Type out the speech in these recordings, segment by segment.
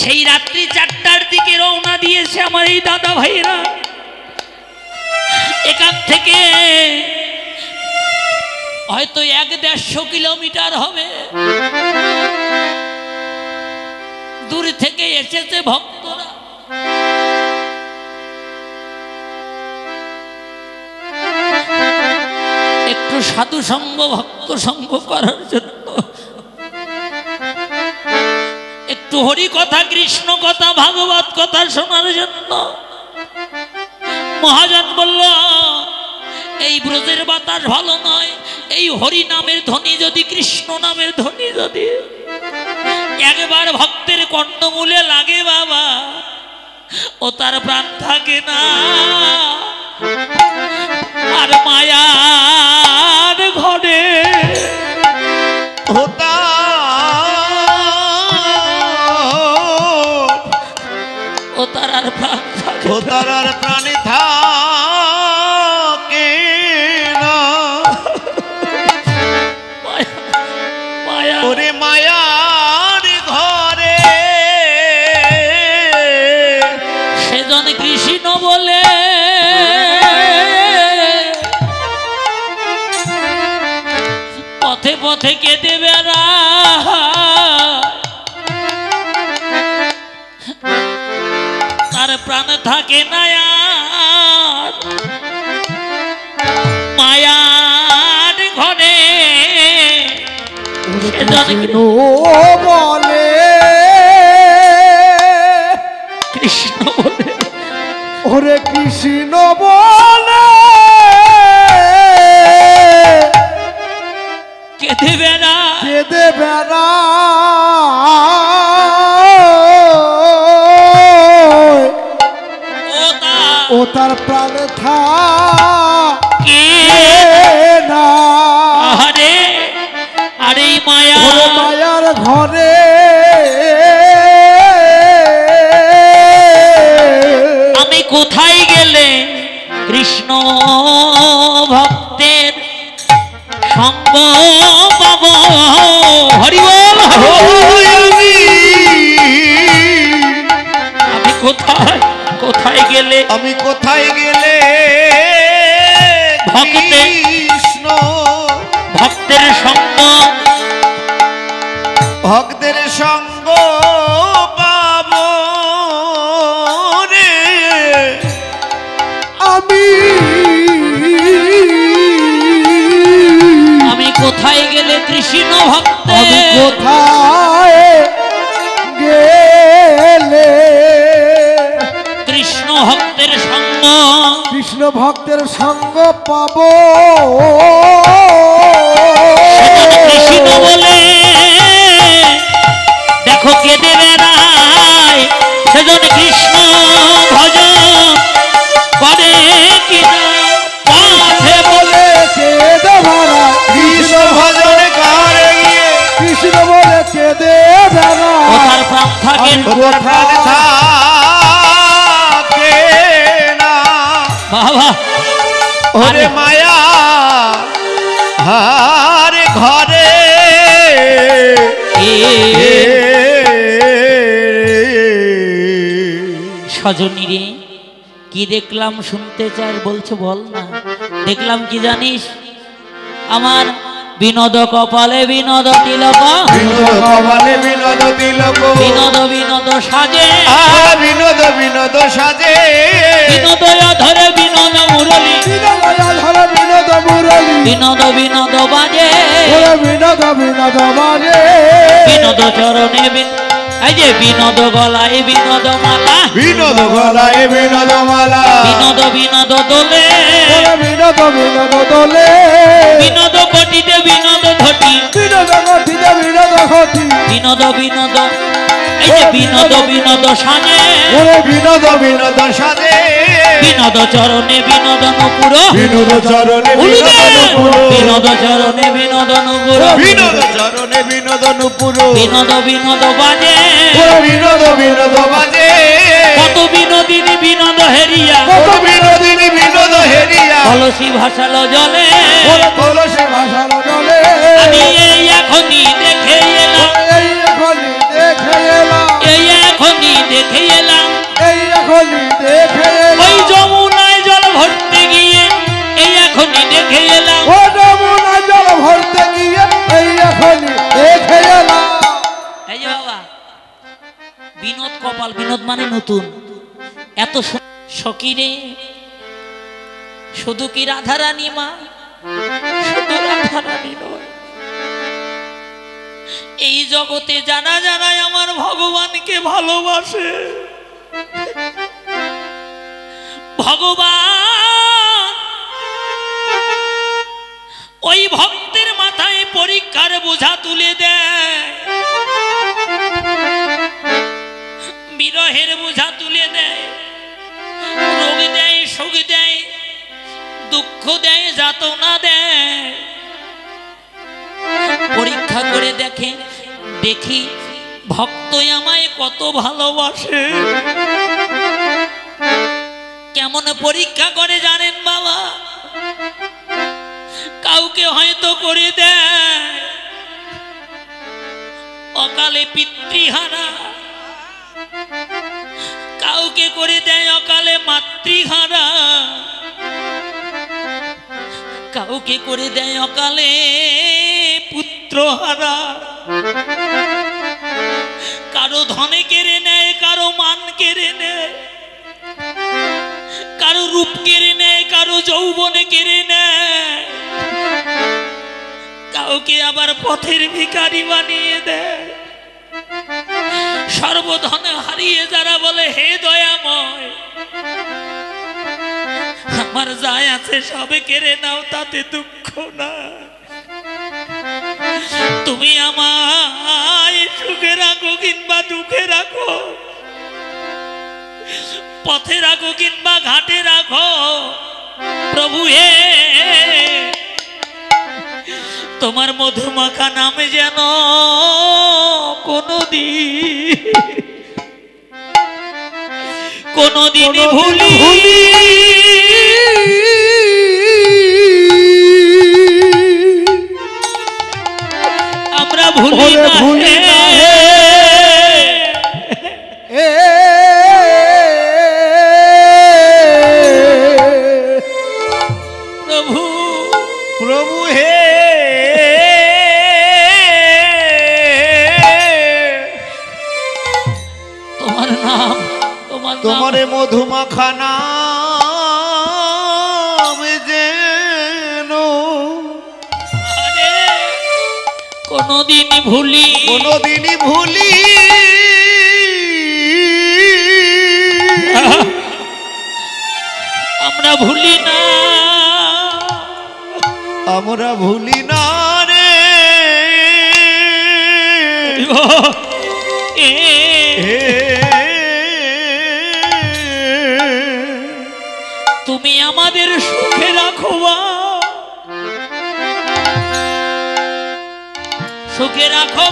সেই রাত্রি 4টার দিকে রওনা দিয়েছে আমার এই দাদা ভাইরা। এখান থেকে হয়তো 1-150 কিলোমিটার হবে। দূর থেকে এসেছে ভক্তরা। একটু সাধু সঙ্গ ভক্ত সঙ্গ করার জন্য, একটু হরি কথা কৃষ্ণ কথা ভাগবত কথা শোনার জন্য। মহাজন বলল এই ব্রজের বাতাস ভালো নয়, এই হরি নামের ধ্বনি যদি, কৃষ্ণ নামের ধ্বনি যদি একবার ভক্তের কর্ণমূলে লাগে বাবা, ও তার প্রাণ থাকে না। আর মায়ার ঘরে ও তার আর প্রাণ থাকে, ও তার আর প্রাণে থাকে না। মায়া ওরে মায়ার ঘরে সেজন কৃষ্ণ বলে পথে পথে কেঁদে বেড়ায়, তার প্রাণ থাকে না আর মায়ার ঘরে কৃষ্ণ বলে, কৃষ্ণ বলে, ওরে কৃষ্ণ বলে কেঁদে বেড়ায়, কেঁদে বেড়া ও তার প্রাণ থাকে না। আরে আরে মায়া মায়ার ঘরে আমি কোথায় গেলে কৃষ্ণ ভক্তের সঙ্গ পাব? হরি বল। আমি কোথায় কোথায় গেলে, আমি কোথায় গেলে কৃষ্ণ ভক্তের সঙ্গ, ভক্তের সঙ্গ পাব রে। আমি কোথায় গেলে কৃষ্ণ ভক্তের, আমি কোথায় গেলে কৃষ্ণ ভক্তের সঙ্গ, কৃষ্ণ ভক্তের সঙ্গ পাব? কৃষ্ণ বলে দেখো কেঁদে বেড়ায়, সেজন কৃষ্ণ ভজন করে কিনা পথে বলে কেঁদে ভরা, কৃষ্ণ ভজন করে গিয়ে কৃষ্ণ বলে কেঁদে ভরা, ও তার প্রাণ থাকে প্রাণ থাকে না। বাবা। ওরে মায়া হার ঘরে সজনী রে কি দেখলাম শুনতে চাই বলছো বল না। দেখলাম কি জানিস, আমার বিনোদ কপালে বিনোদ তিলক, বিনোদ কপালে বিনোদ তিলক, বিনোদ বিনোদ সাজে, বিনোদ বিনোদ সাজে, বিনোদ ধরে বিনোদ মুরলী, ধরে বিনোদ মুরলী, বিনোদ বিনোদ বাজে, বিনোদ বিনোদ বাজে, বিনোদ চরণে এই যে বিনোদ গলায় বিনোদ মালা, বিনোদ গলায় বিনোদ মালা, বিনোদ বিনোদ দোলে, বিনোদ বিনোদ দোলে, বিনোদ কটিতে বিনোদ ধটি, বিনোদ ঘটিতে বিনোদ ঘটি, বিনোদ বিনোদ এই যে বিনোদ বিনোদ সাজে, বিনোদ বিনোদ সাজে, বিনোদ চরণে বিনোদ নুপুর, বিনোদ চরণে বিনোদ নুপুর, বিনোদ চরণে বিনোদ নুপুর, বিনোদ চরণে বিনোদ নুপুর, বিনোদ বিনোদ বাজে, বিনোদ বিনোদ বাজে, কত বিনোদিনী বিনোদ হেরিয়া, কত বিনোদিনী বিনোদ হেরিয়া, কলসি ভাসালো জলে, কলসি ভাসালো জলে, আমি এই এখনই দেখে এলাম, এই এখনই দেখে এলাম, এই এখন এখনই দেখে এলাম এই এখনই দেখে ওই এলাম যমুনায় জল ভরতে গিয়ে এই এখনই দেখে এলাম ও যমুনা জল ভরতে গিয়ে এই এখনই দেখে এলাম এই যে বাবা বিনোদ কপাল বিনোদ মানে নতুন এত সকিরে শুধু কি রাধারানী মা শুধু রাধারানী নয় এই জগতে জানা জানাই আমার ভগবানকে ভালোবাসে ভগবান ওই ভক্তের মাথায় পরীক্ষার বোঝা তুলে দেয় বিরহের বোঝা তুলে দেয় রোগ দেয় সুখ দেয় দুঃখ দেয় যাতনা দেয় পরীক্ষা করে দেখে দেখি ভক্ত আমায় কত ভালোবাসে কেমন পরীক্ষা করে জানেন বাবা কাউকে হয়তো করে দেয় অকালে পিতৃহারা কাউকে করে দেয় অকালে মাতৃহারা কাউকে করে দেয় অকালে পুত্রহারা কারো ধনে কেড়ে নেয় কারো মান কেড়ে নেয় কারো রূপ কেড়ে নেয় কারো যৌবনে কেড়ে নেয় কাউকে আবার পথের ভিখারি বানিয়ে দেয় সর্বধনে হারিয়ে যারা বলে হে দয়াময় আমার যায় আছে সবে কেড়ে নাও তাতে দুঃখ না তুমি আমায় সুখে রাখো কিংবা দুঃখে রাখো পথে রাখো কিংবা ঘাটে রাখো প্রভু হে তোমার মধুমাখা নামে যেন কোনদিন ভুলি আমরা ভুলি না প্রভু প্রভু হে তোমার নাম তোমারে মধুমাখা নাম যেন কোনদিন ভুলি কোনদিনই ভুলি আমরা ভুলি না আমরা ভুলি না রে এ তুমি আমাদের সুখে রাখো সুখে রাখো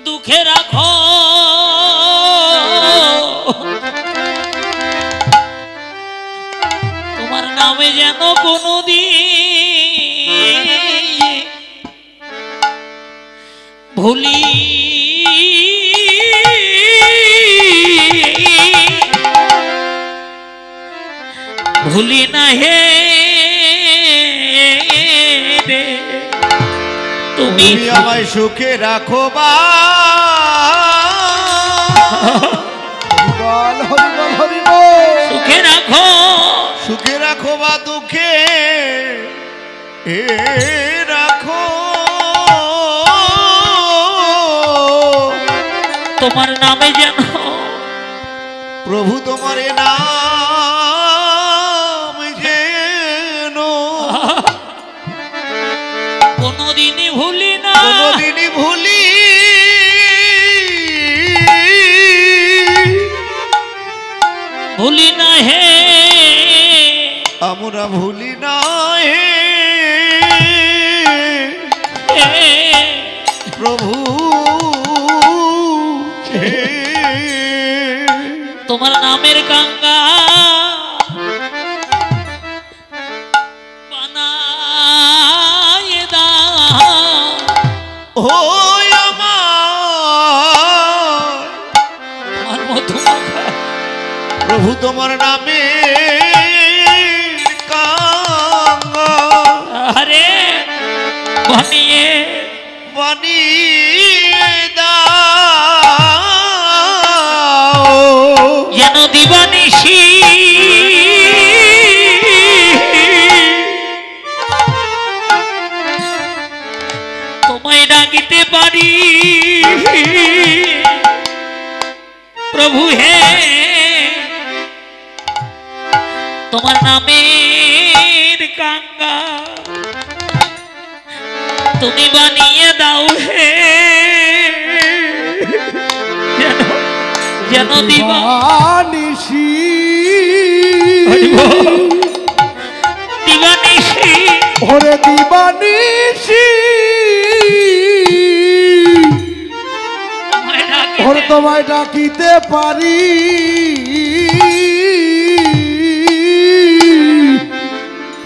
দুঃখে রাখো তোমার নামে যেন কোনদিন ভুলি ভুলি না হে রে তুমি আমায় সুখে রাখো বা সুখে রাখো সুখে রাখো বা দুঃখে রাখো তোমার নামে যেন প্রভু তোমার নাম যেন কোনদিনই ভুলি না কোনদিনই ভুলি ভুলি না হে আমরা ভুলি না হে প্রভু তোমার নামের গঙ্গা ওই আমার আমার মধুমাখা প্রভু তোমার নামে কাঙ্গা আরে বানিয়ে বানিয়ে দাও যেন দিবানিশি তোমায় ডাকিতে পারি প্রভু হে তোমার নামের কাঙ্গা তুমি বানিয়ে দাও হে যেন দিবা নিশি দিবানিশি ওরে দিবানিশি ওরে তোমায় ডাকিতে পারি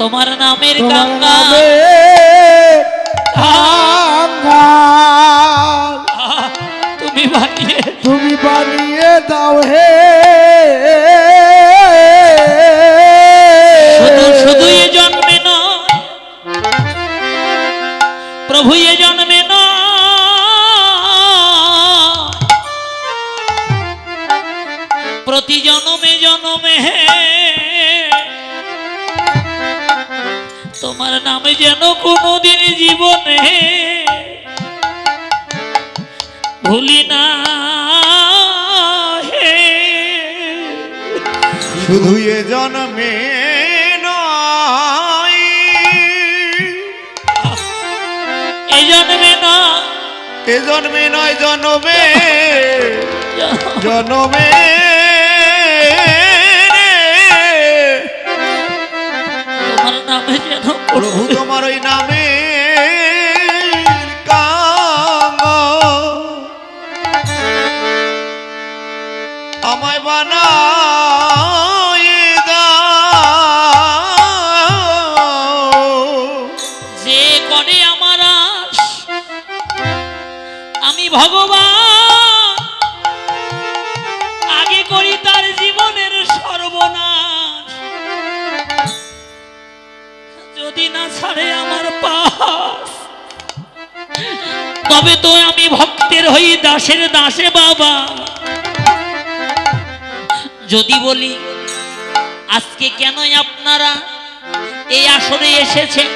তোমার নামের তোমার গঙ্গা নামে কাঙ্গাল তুমি বানিয়ে দাও হে শুধু এ জন্মে নয় প্রভু এ জন্মে নয় প্রতি জন্মে জন্মে তোমার নামে যেন কোনোদিন জীবনে ভুলি না হে শুধু এ জন্মে নয় এই জন্মে না এ জন্মে নয় জন্মে জন্মে তোমার নামে যেন প্রভু তোমার ওই নামে কাঙ্গা আমায় বানায় দাও যে করে আমার আশ আমি ভগবান আগে করি তার জীবনের সর্বনাশ যদি না ছাড়ে আমার পাশ তবে তো আমি ভক্তের হই দাসের দাসে বাবা যদি বলি আজকে কেন আপনারা এই আসরে এসেছেন